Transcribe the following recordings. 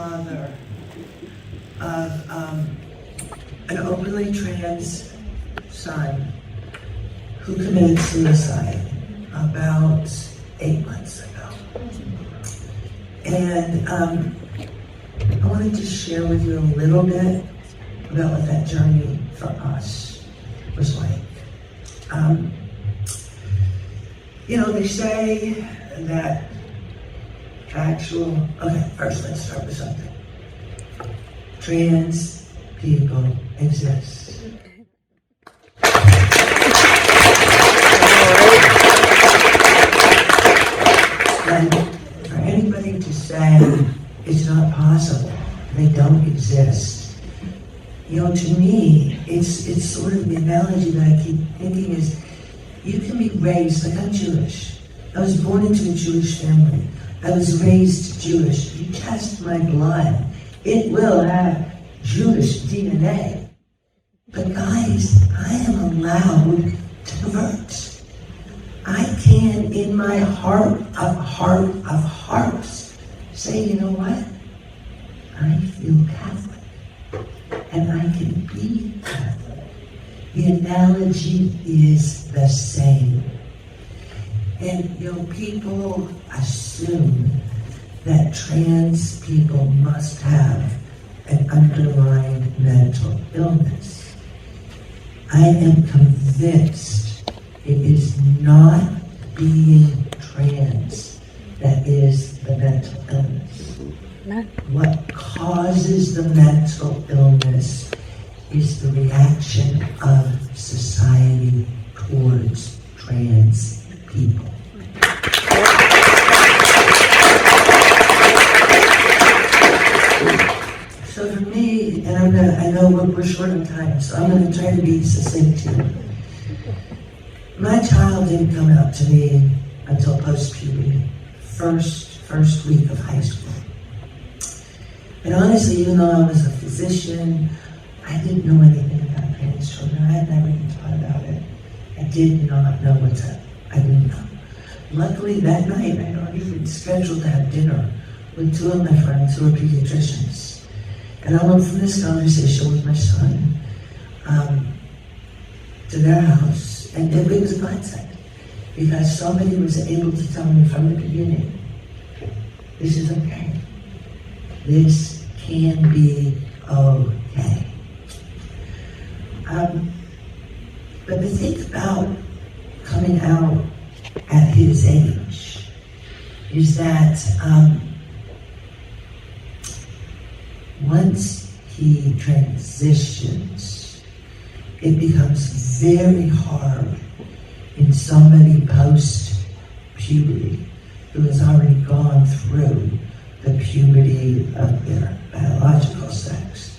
father of an openly trans son who committed suicide about 8 months ago. And I wanted to share with you a little bit about what that journey for us was like. They say that first let's start with something. Trans people exist. And for anybody to say it's not possible, they don't exist. To me, it's sort of the analogy that I keep thinking is, you can be raised, like I'm Jewish. I was born into a Jewish family. I was raised Jewish. You test my blood, it will have Jewish DNA. But guys, I am allowed to convert. I can, in my heart of hearts, say, you know what? I feel Catholic. And I can be Catholic. The analogy is the same. And people assume that trans people must have an underlying mental illness. I am convinced it is not being trans that is the mental illness. What causes the mental illness is the reaction of society towards trans people. So for me, and I know we're short on time, so I'm going to try to be succinct here. My child didn't come out to me until post-puberty, first week of high school. And honestly, even though I was a physician, I didn't know anything about trans children. I had never even thought about it. I did not know what's up. I didn't know. Luckily, that night, I'd already been scheduled to have dinner with two of my friends who are pediatricians. And I went from this conversation with my son to their house, and it was a godsend, because somebody was able to tell me from the beginning, this is okay. This can be okay. But the thing about coming out at his age is that once he transitions, it becomes very hard in somebody post-puberty who has already gone through the puberty of their biological sex.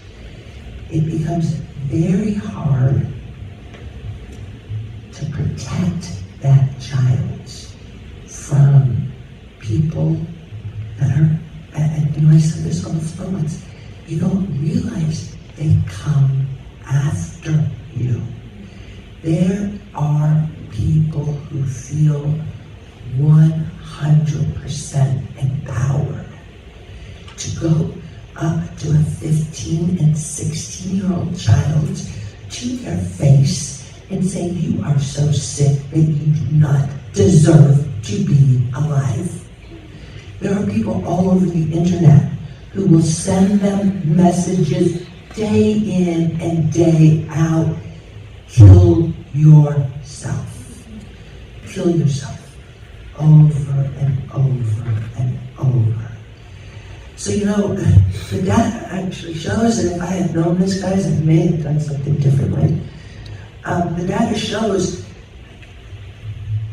It becomes very hard to protect that child from people that are, and I said this on the phone once, you don't realize they come after you. There are people who feel 100% empowered to go up to a 15 and 16-year-old child to their face and say, you are so sick that you do not deserve to be alive. There are people all over the internet who will send them messages day in and day out, kill yourself. Kill yourself over and over and over. So, the data actually shows that if I had known this, guys, I may have done something differently. The data shows,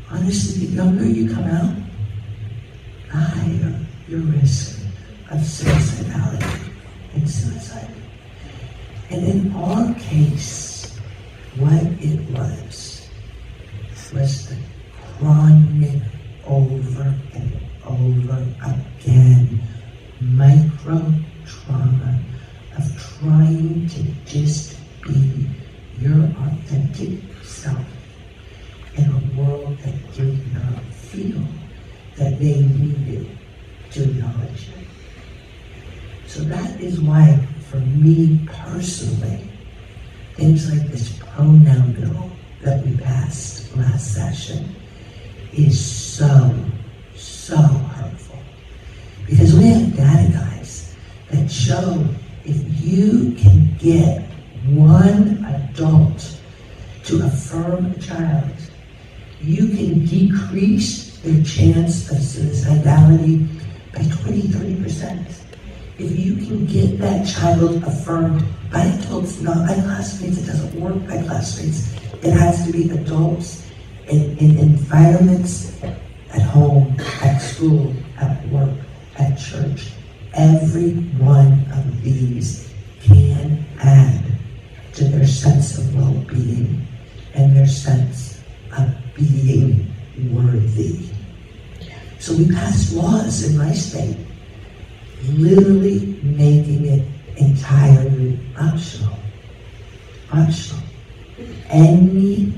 honestly, the younger you come out, the higher your risk of suicidality and suicide. And in our case, what it was the chronic over and over again micro trauma of trying to just be your authentic self in a world that did not feel that they needed to acknowledge it. So So that is why, for me personally, things like this pronoun bill that we passed last session is so hurtful. Because we have data, guys, that show if you can get one adult to affirm a child, you can decrease their chance of suicidality by 20-30%. If you can get that child affirmed by adults, not by classmates, it doesn't work by classmates. It has to be adults in environments, at home, at school, at work, at church. Every one of these can add to their sense of well-being and their sense of being worthy. So we passed laws in my state, literally making it entirely optional. Optional. Any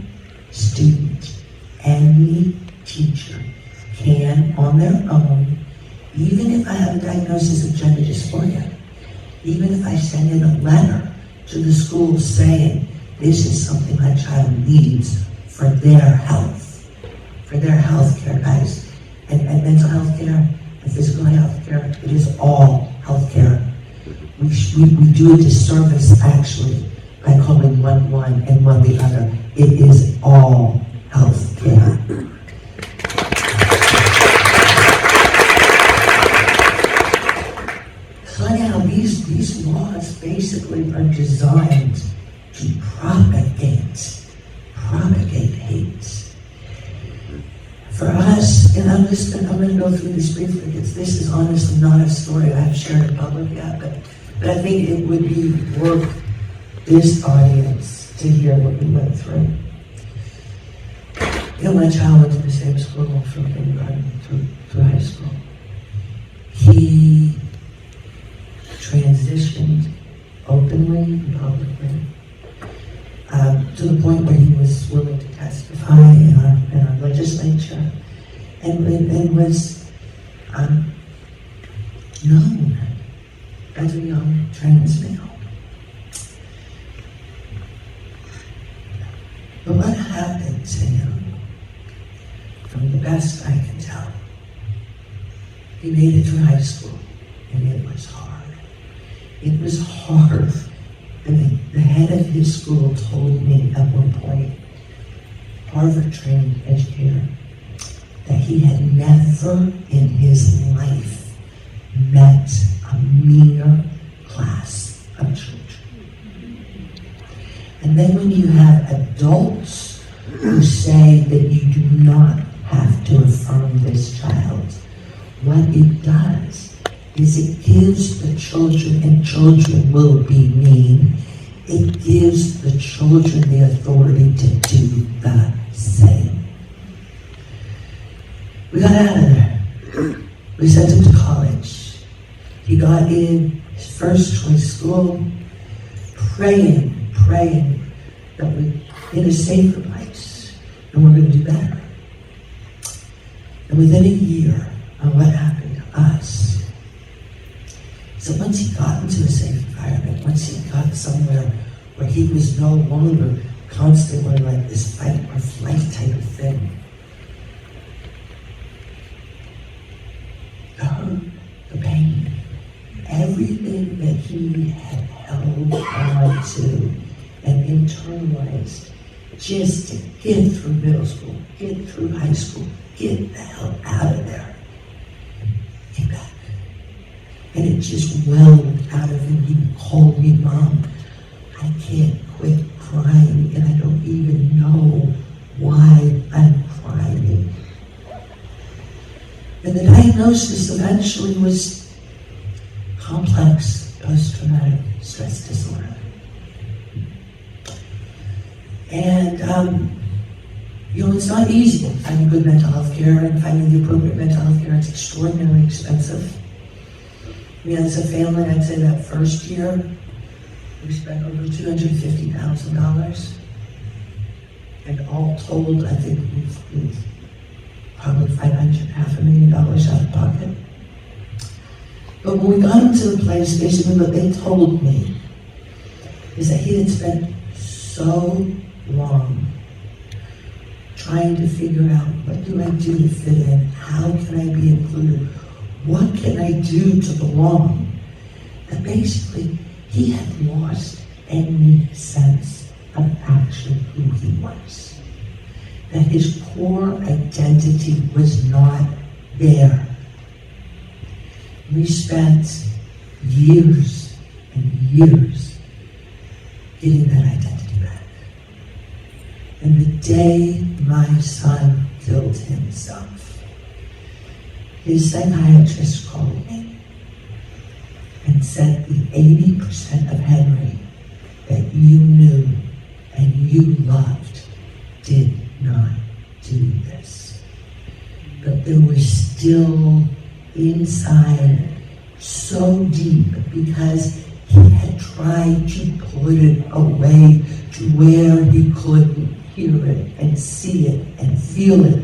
student, any teacher can, on their own, even if I have a diagnosis of gender dysphoria, even if I send in a letter to the school saying this is something my child needs for their health care, guys, and mental health care, and physical health care, it is all health care. We do a disservice, actually, by calling one and one the other. It is all health care. So anyhow, these laws basically are designed to propagate hate. For us, and I'm going to go through this briefly, because this is honestly not a story I've shared in public yet, but I think it would be worth this audience to hear what we went through. You know, my child went to the same school from kindergarten through high school. He transitioned openly and publicly to the point where he was willing to testify in our legislature and was known as a young trans male. But what happened to him, from the best I can tell, he made it through high school, and it was hard. It was hard. And the head of his school told me at one point, Harvard-trained educator, that he had never in his life met a meaner class of children. And then when you have adults who say that you do not have to affirm this child, what it does is it gives the children, and children will be mean, it gives the children the authority to do the same. We got out of there. We sent him to college. He got in his first choice school, praying that we're in a safer place and we're going to do better. And within a year of what happened to us, so once he got into a safe environment, once he got somewhere where he was no longer constantly like this fight or flight type of thing, the hurt, the pain, everything that he had held on to and internalized just to get through middle school, get through high school, get the hell out of there, came back. And it just welled out of him. He called me, Mom, I can't quit crying, and I don't even know why I'm crying. And the diagnosis eventually was complex post-traumatic stress disorder. And, it's not easy finding good mental health care and finding the appropriate mental health care. It's extraordinarily expensive. As a family, I'd say that first year, we spent over $250,000. And all told, I think we've probably $500,000 out of pocket. But when we got him to the place, basically what they told me is that he had spent so long trying to figure out, what do I do to fit in? How can I be included? What can I do to belong? That basically he had lost any sense of actually who he was. That his core identity was not there. We spent years and years getting that identity back. And the day my son killed himself, his psychiatrist called me and said the 80% of Henry that you knew and you loved did not do this. But there was still inside so deep, because he had tried to put it away to where he couldn't hear it and see it and feel it.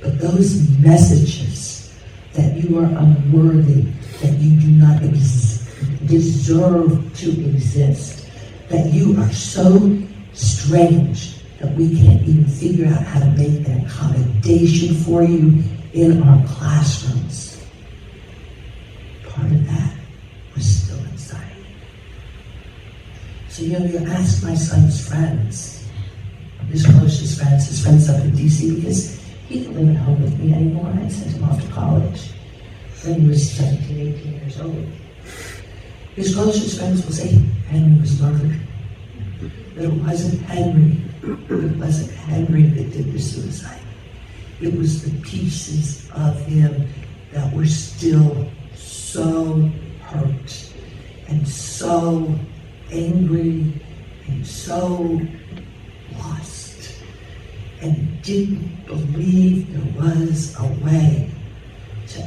But those messages that you are unworthy, that you do not deserve to exist, that you are so strange that we can't even figure out how to make an accommodation for you in our classrooms. Part of that was still inside. So, you ask my son's friends, his closest friends, his friends up in DC, because he didn't live at home with me anymore. I sent him off to college when he was 17, 18 years old. His closest friends will say Henry was murdered. But it wasn't Henry. It wasn't Henry that did the suicide. It was the pieces of him that were still so hurt and so angry and so lost, and didn't believe there was a way to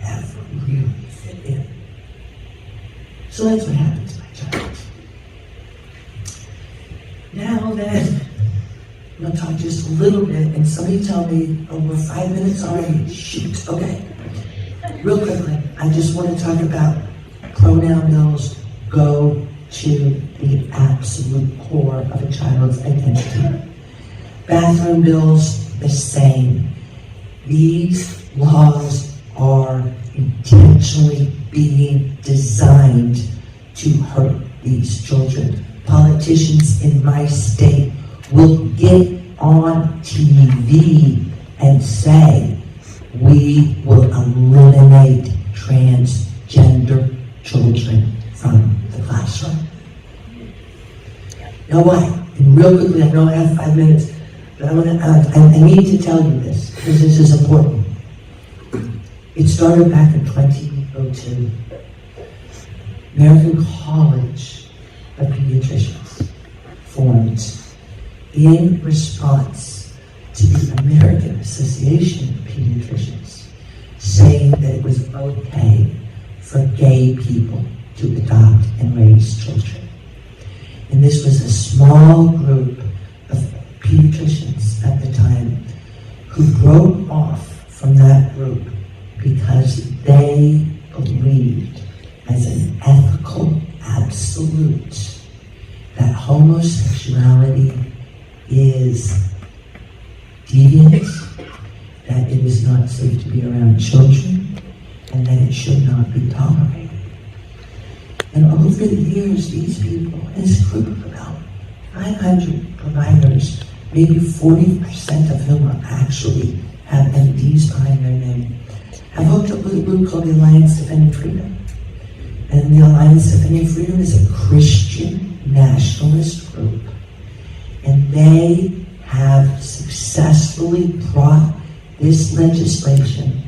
ever really fit in. So that's what happened to my child. Now then, I'm going to talk just a little bit, and somebody tell me, oh, we're 5 minutes already. Shoot, okay. Real quickly, I just want to talk about pronoun bills go to the absolute core of a child's identity. Bathroom bills, the same. These laws are intentionally being designed to hurt these children. Politicians in my state will get on TV and say, we will eliminate transgender children from the classroom. Now why? And real quickly, I know I have 5 minutes, but I need to tell you this, because this is important. It started back in 2002. American College of Pediatricians formed in response to the American Association of Pediatricians saying that it was okay for gay people to adopt and raise children. And this was a small group of pediatricians at the time who broke off from that group because they believed as an ethical absolute that homosexuality is deviant, that it is not safe to be around children, and that it should not be tolerated. And over the years, these people, this group of about 500 providers, maybe 40% of whom are actually have MDs behind their name, have hooked up with a group called the Alliance Defending Freedom. And the Alliance Defending Freedom is a Christian nationalist group. And they have successfully brought this legislation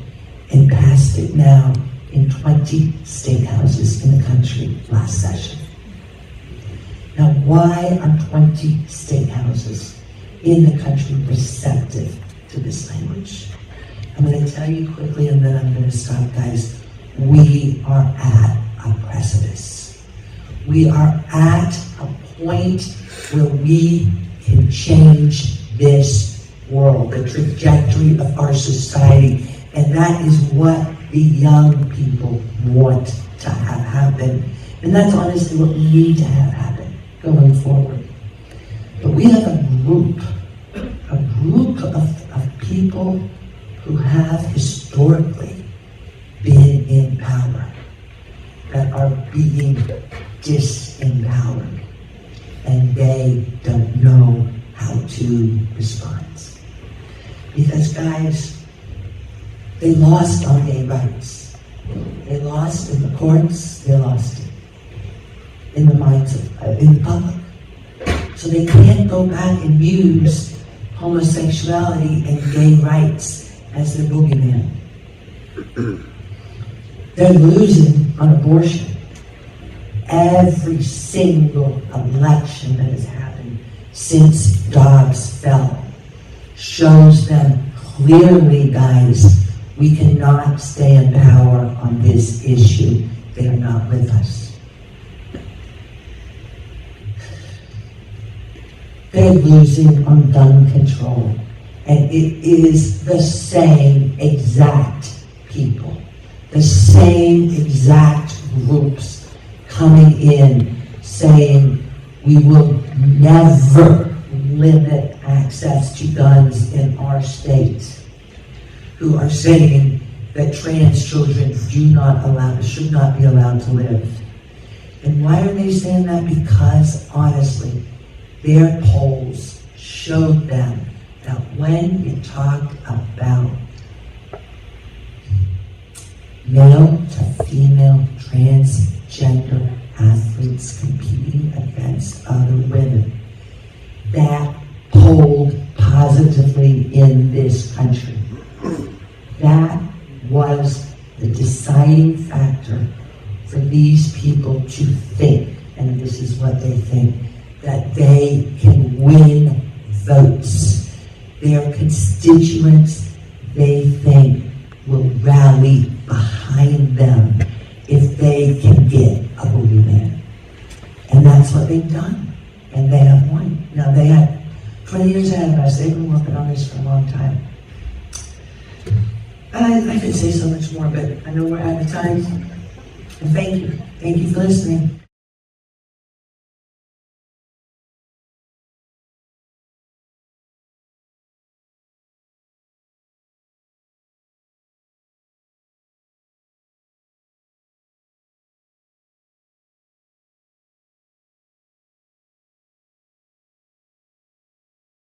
and passed it now in 20 state houses in the country last session. Now, why are 20 state houses in the country receptive to this language? I'm going to tell you quickly and then I'm going to stop, guys. We are at a precipice. We are at a point where we can change this world, the trajectory of our society, and that is what the young people want to have happen. And that's honestly what we need to have happen going forward. But we have a group of people who have historically been in power that are being disempowered, and they don't know how to respond. Because guys, they lost on gay rights. They lost in the courts, they lost it in the minds of, in the public. So they can't go back and use homosexuality and gay rights as their boogeyman. They're losing on abortion. Every single election that has happened since Dobbs fell shows them clearly, guys, we cannot stay in power on this issue. They are not with us. They're losing on gun control. And it is the same exact people, the same exact groups coming in saying we will never limit access to guns in our state, who are saying that trans children should not be allowed to live. And why are they saying that? Because honestly, their polls showed them that when you talk about male to female transgender athletes competing against other women, that polled positively in this country. That was the deciding factor for these people to think, and this is what they think, that they can win votes. Their constituents, they think, will rally behind them if they can get a boogeyman. And that's what they've done. And they have won. Now, they had 20 years ahead of us. They've been working on this for a long time. I could say so much more, but I know we're out of time. And thank you. Thank you for listening.